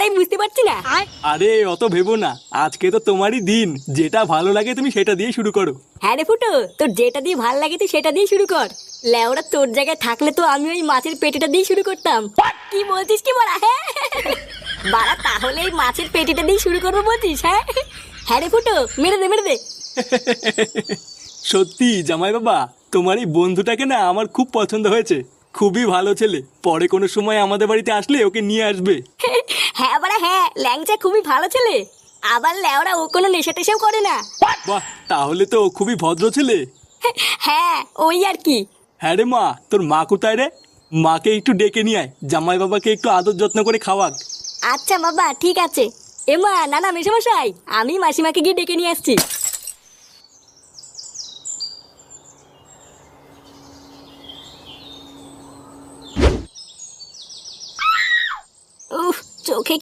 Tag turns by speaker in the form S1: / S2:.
S1: সেটাই বুঝতে পারছি না।
S2: আরে অত ভেবো না, আজকে তো তোমারই দিন, যেটা ভালো লাগে তুমি সেটা দিয়ে শুরু করো।
S1: হ্যাঁ রে ফুটো, তোর যেটা দিয়ে ভাল লাগে তুই সেটা দিয়ে শুরু কর। লেওরা তোর জায়গায় থাকলে তো আমি ওই মাছের পেটিটা দিয়ে শুরু করতাম। কি বলছিস কি বলা? হ্যাঁ বাড়া, তাহলে এই মাছের পেটিটা দিয়ে শুরু করবো বলছিস? হ্যাঁ হ্যাঁ রে ফুটো, মেরে দে মেরে দে।
S2: সত্যি জামাই বাবা, তোমার এই বন্ধুটাকে না আমার খুব পছন্দ হয়েছে। খুবই ভালো ছেলে, পরে কোনো সময় আমাদের বাড়িতে আসলে ওকে নিয়ে আসবে।
S1: হ্যাঁ বাড়া হ্যাঁ, ল্যাংচা খুবই ভালো ছেলে। আবার লেওরা ও কোনো নেশা টেশাও করে না।
S2: বাহ, তাহলে তো ও খুবই ভদ্র ছেলে।
S1: হ্যাঁ ওই আর কি।
S2: হ্যাঁ রে মা, তোর মা কোথায় রে? মাকে একটু ডেকে নিয়ে আয়, জামাই বাবাকে একটু আদর যত্ন করে খাওয়াক।
S1: আচ্ছা বাবা ঠিক আছে। এমা না না মেশামশাই, আমি মাসিমাকে গিয়ে ডেকে নিয়ে আসছি।